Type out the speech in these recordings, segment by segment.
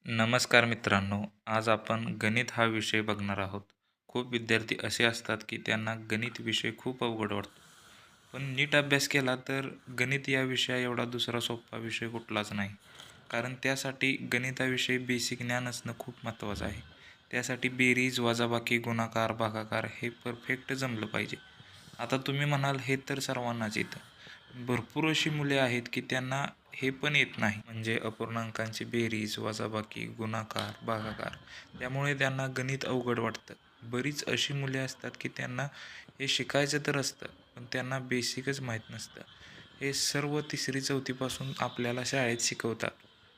नमस्कार मित्रांनो, आज आपण गणित हा विषय बघणार आहोत. खूप विद्यार्थी असे असतात की त्यांना गणित विषय खूप अवघड वाटतो. पण नीट अभ्यास केला तर गणित या विषया एवढा दुसरा सोपा विषय कुठलाच नाही. कारण त्यासाठी गणिताविषयी बेसिक ज्ञान असणं खूप महत्त्वाचं आहे. त्यासाठी बेरीज, वजाबाकी, गुणाकार, भागाकार हे परफेक्ट जमलं पाहिजे. आता तुम्ही म्हणाल हे तर सर्वांनाच येतं. भरपूर अशी मुले आहेत की त्यांना हे पण येत नाही, म्हणजे अपूर्णांकांची बेरीज, वजाबाकी, गुणाकार, भागाकार. त्यामुळे त्यांना गणित अवघड वाटतं. बरीच अशी मुले असतात की त्यांना हे शिकायचं तर असतं, पण त्यांना बेसिकच माहीत नसतं. हे सर्व 3री-4थीपासून आपल्याला शाळेत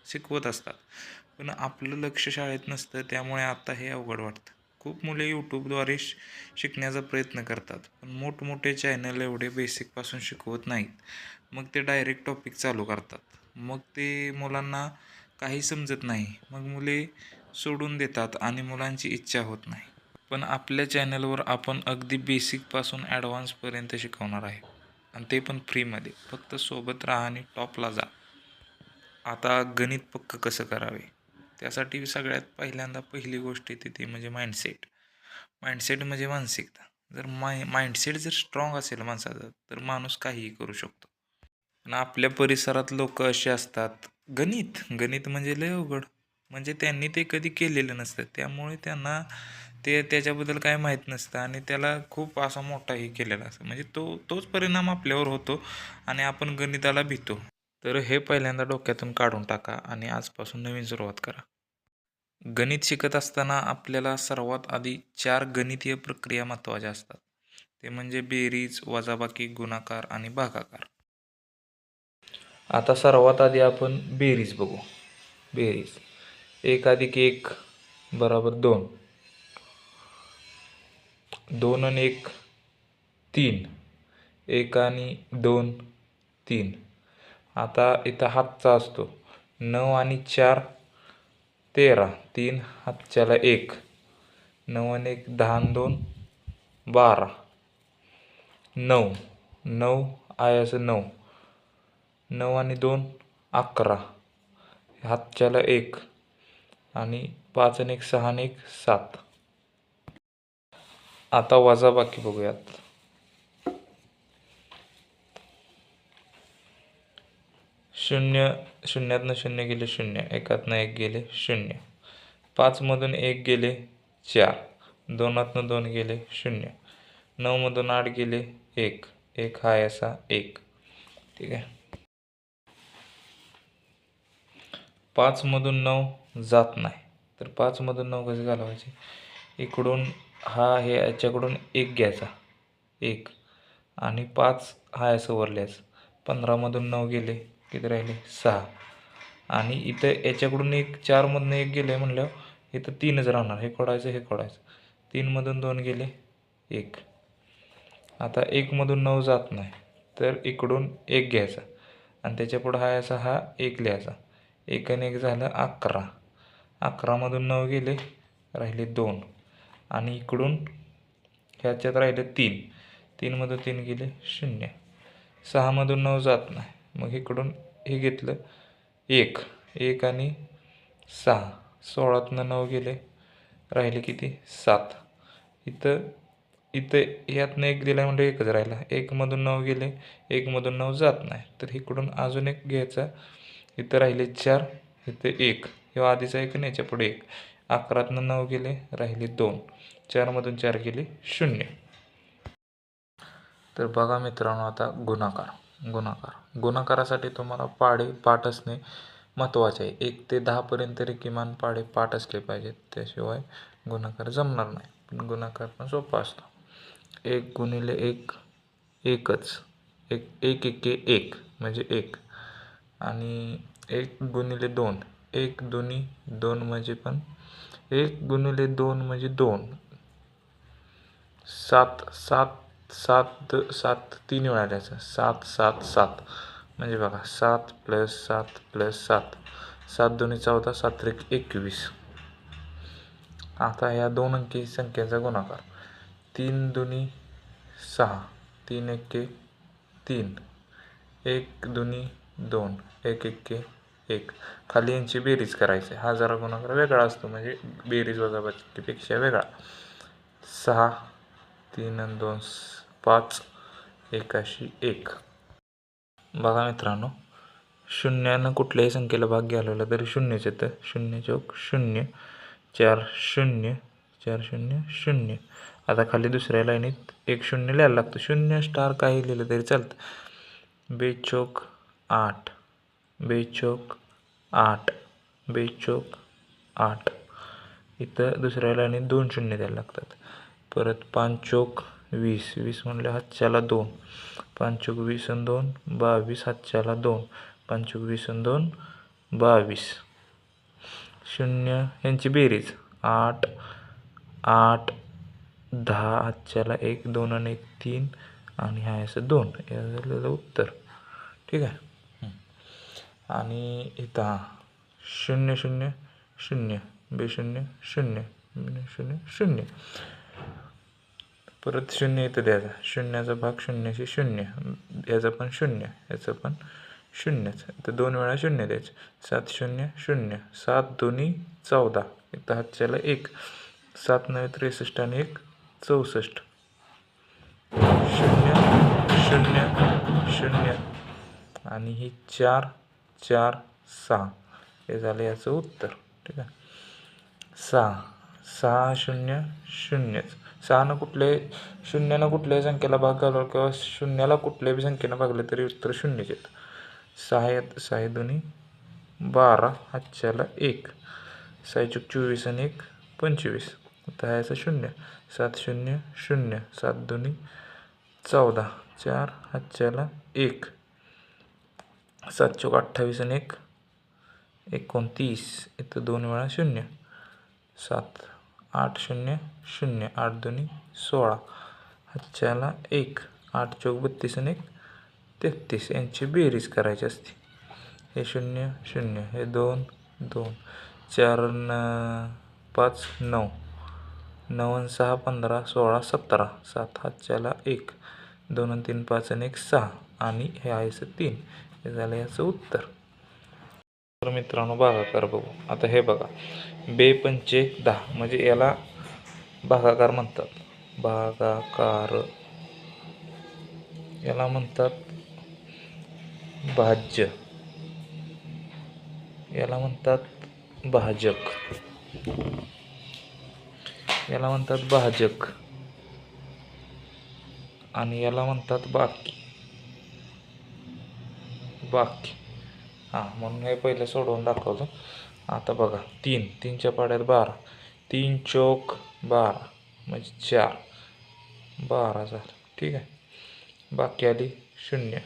शिकवत असतात. पण आपलं लक्ष शाळेत नसतं, त्यामुळे आता हे अवघड वाटतं. खूप मुले यूट्यूबद्वारे शिकण्याचा प्रयत्न करतात, पण मोठमोठे चॅनल एवढे बेसिकपासून शिकवत नाहीत. मग ते डायरेक्ट टॉपिक चालू करतात. मग ते मुलांना काही समजत नाही. मग मुले सोडून देतात आणि मुलांची इच्छा होत नाही. पण आपल्या चॅनलवर आपण अगदी बेसिकपासून ॲडव्हान्सपर्यंत शिकवणार आहे, आणि ते पण फ्रीमध्ये. फक्त सोबत राहा आणि टॉपला जा. आता गणित पक्क कसं करावे? त्यासाठी सगळ्यात पहिल्यांदा पहिली गोष्ट येते ती म्हणजे माइंडसेट. माइंडसेट म्हणजे मानसिकता. जर माइंडसेट जर स्ट्रॉंग असेल माणसाचा, तर माणूस काहीही करू शकतो. पण आपल्या परिसरात लोक असे असतात, गणित गणित म्हणजे लय अवघड. म्हणजे त्यांनी ते कधी केलेलं नसतं, त्यामुळे त्यांना त्याच्याबद्दल काय माहीत नसतं आणि त्याला खूप असा मोठाही केलेला असतो. म्हणजे तोच परिणाम आपल्यावर होतो आणि आपण गणिताला भितो. तर हे पहिल्यांदा डोक्यातून काढून टाका आणि आजपासून नवीन सुरुवात करा. गणित शिकत असताना आपल्याला सर्वात आधी 4 गणितीय प्रक्रिया महत्त्वाच्या असतात. ते म्हणजे बेरीज, वजाबाकी, गुणाकार आणि भागाकार. आता सर्वात आधी आपण बेरीज बघू. बेरीज 1 + 1 = 2. 2 आणि 1 3. 1 आणि 2 3. आता इथं हातचा असतो. 9 आणि 4 13. 3 हातच्याला 1. 9 आणि 1 10 आणि 2 12. 9 9 आयाचं 9. 9 आणि 2 11. हातच्याला 1 आणि 5 आणि 1 6 आणि 1 7. आता वजाबाकी बघूयात. 0 शून्यातनं 0 गेले 0. एकातनं 1 गेले 0. 5 मधून 1 गेले 4. 2तनं 2 गेले 0. 9 मधून 8 गेले 1. 1 हा असा 1. ठीक आहे. 5 मधून 9 जात नाही, तर 5 मधून 9 कसे घालवायचे? इकडून हे याच्याकडून 1 घ्यायचा 1 आणि 5 हा असं वरल्यास 15 मधून 9 गेले किती राहिले 6. आणि इथं याच्याकडून 1 4 मधून 1 गेले म्हणल्यावर इथं 3च राहणार. हे खोडायचं हे खोडायचं. 3 मधून 2 गेले 1. आता 1 मधून 9 जात नाही, तर इकडून 1 घ्यायचा आणि त्याच्यापुढं हा 1 लिहायचा. 1 आणि 1 झालं 11. 11 मधून 9 गेले राहिले 2 आणि इकडून ह्याच्यात राहिले 3. 3 मधून 3 गेले 0. 6 मधून 9 जात नाही, मग इकडून हे घेतलं 1. 1 आणि 6. 16तनं 9 गेले राहिले किती 7. इथं इथं ह्यातनं 1 दिला म्हणजे 1च राहिला. 1 मधून 9 गेले, 1 मधून 9 जात नाही, तर इकडून अजून 1 घ्यायचा. इथं राहिले 4, इथं 1. किंवा आधीचा 1 आणि याच्यापुढे 1. 11तनं 9 गेले राहिले 2. 4 मधून 4 गेले 0. तर बघा मित्रांनो, आता गुणाकारासाठी तुम्हाला पाठ असणे महत्त्वाचे आहे. 1 ते 10 पर्यंत तरी किमान पाठ असले पाहिजेत, त्याशिवाय गुणाकार जमणार नाही. पण गुणाकार पण सोपा असतो. 1 गुणिले 1 एकच. 1 एके 1 म्हणजे 1. आणि 1 गुणिले 2 1 दोन्ही 2 म्हणजे पण 1 गुणिले 2 म्हणजे 2. 7 7 7 7 3 वेळा द्यायचं. 7 7 7 म्हणजे बघा 7 + 7 + 7. 7 दोन्ही 14, 7 त्रिक 21. आता ह्या 2 अंकी संख्येचा गुणाकार. 3 दोन्ही 6. 3 एके 3. 1 दोन्ही 2. 1 एके 1. खाली यांची बेरीज करायची. हा जरा गुणाकार वेगळा असतो, म्हणजे बेरीज वजाबाकीपेक्षा वेगळा. 6 3 आणि 2 5 81 1. बघा मित्रांनो, शून्यानं कुठल्याही संख्येला भाग घालवला तरी शून्यच येतं. 0 चौक 0 4 0 4 0 0. आता खाली दुसऱ्या लाईनीत 1 0 लिहायला लागतं. 0 स्टार काही लिहिलं तरी चालतं. 2 चौक 8 2 चौक 8 2 चौक 8. इथं दुसऱ्या लाईनीत 2 शून्य द्यायला लागतात. परत 5 चौक 20 20 म्हणले हातच्याला 2. 5 चौक 20 आणि 2 22 हातच्याला 2. 5 चौक 20 आणि 2 22. 0 यांची बेरीज 8 8 10 हातच्याला 1 2 आणि 1 3 आणि हा असं 2. हे झालेलं उत्तर. ठीक आहे. आणि इथं 0 0 0 2 0 0 0 0. परत 0 इथं द्यायचा. शून्याचा भाग शून्याशी 0. याचं पण 0, याचं पण 0च. इथं 2 वेळा 0 द्यायचं. 7 0 0 7 2 14. इथं हातच्याला 1. 7 9 63 आणि 1 64. 0 0 0 आणि ही 4 4 6. हे झालं याचं उत्तर. ठीक आहे. 6 6 0 0. 6नं शून्यानं कुठल्याही संख्येला भाग घालवला किंवा शून्याला कुठल्याही संख्येनं भागलं तरी उत्तर 0च येतं. 6 2 12 हातच्याला 1. 6 चूक 24 आणि 1 25. आता याचं 0. 7 0 0 7 2 14 4 हातच्याला 1. 7 चूक 28 आणि 1 29. इथं 2 वेळा 0. 7 8 0 0 8 2 16 हातच्याला 1. 8 चौक 32 आणि 1 33. यांची बेरीज करायची असते. हे 0 0 हे 2 2 4 5 9 9 आणि 6 15 16 17 7 हातच्याला 1 2 आणि 3 5 आणि 1 6 आणि हे आहे 3. हे झालं याचं उत्तर. तर मित्रांनो भागाकार बघू. आता हे बघा, 2 पंचे 10 म्हणजे याला भागाकार म्हणतात. भागाकार याला म्हणतात भाज्य, याला म्हणतात भाजक, याला म्हणतात भाजक आणि याला म्हणतात बाकी. म्हणून हे पहिले सोडवून दाखवतो. आता बघा, 3 3च्या पाड्यात 12. 3 चौक 12 म्हणजे 4 12 झालं. ठीक आहे. बाकी आली 0.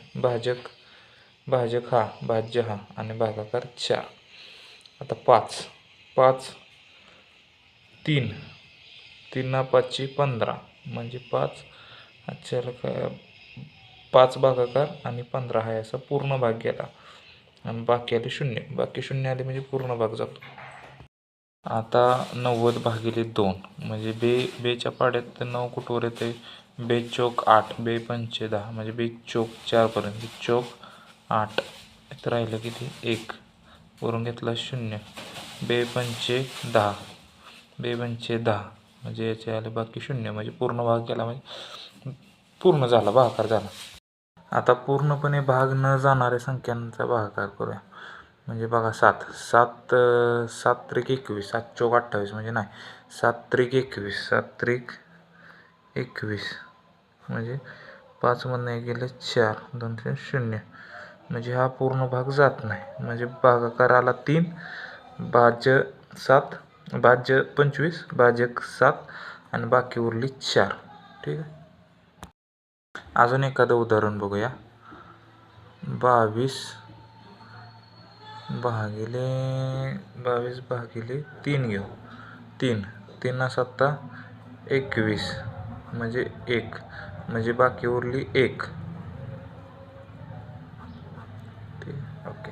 भाजक हा, भाज्य हा आणि भागाकार 4. आता 5 5 3 3 5 15 म्हणजे 5 हातच्याला 5 भागाकार आणि 15 हा याचा पूर्ण भाग गेला. आणि बाकी आली 0. बाकी 0 आली म्हणजे पूर्ण भाग जातो. आता 90 भागिले 2 म्हणजे बेच्या पाड्यात 9 कुठवर येते. 2 चौक 8 2 पंचे 10 म्हणजे 2 चौक 4पर्यंत चौक 8. इथं राहिलं किती 1 वरून घेतला 0. 2 पंचे 10 2 पंचे 10 म्हणजे याचे आले बाकी 0 म्हणजे पूर्ण भाग गेला, म्हणजे पूर्ण झाला, भागाकार झाला. आता पूर्णपणे भाग न जाणाऱ्या संख्यांचा भागाकार करूया. म्हणजे बघा 7 7 7 त्रिक 21 7 चौक 28 म्हणजे नाही 7 त्रिक 21 7 त्रिक 21 म्हणजे 5 मधनं गेले 4 2 0 म्हणजे हा पूर्ण भाग जात नाही. म्हणजे भागाकार आला 3. भाज्य 7 भाज्य 25 भाजक 7 आणि बाकी उरली 4. ठीक आहे. अजून एखादं उदाहरण बघूया. 22 भागिले 3 घेऊ. 3 3 7 21 म्हणजे 1 म्हणजे बाकी उरली 1. ओके.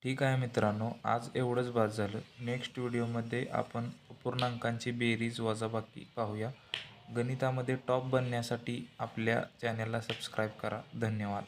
ठीक आहे मित्रांनो, आज एवढंच बास झालं. नेक्स्ट व्हिडिओमध्ये आपण पूर्णांकांची बेरीज वजाबाकी पाहूया. गणितामध्ये टॉप बनण्यासाठी आपल्या चॅनलला सबस्क्राईब करा. धन्यवाद.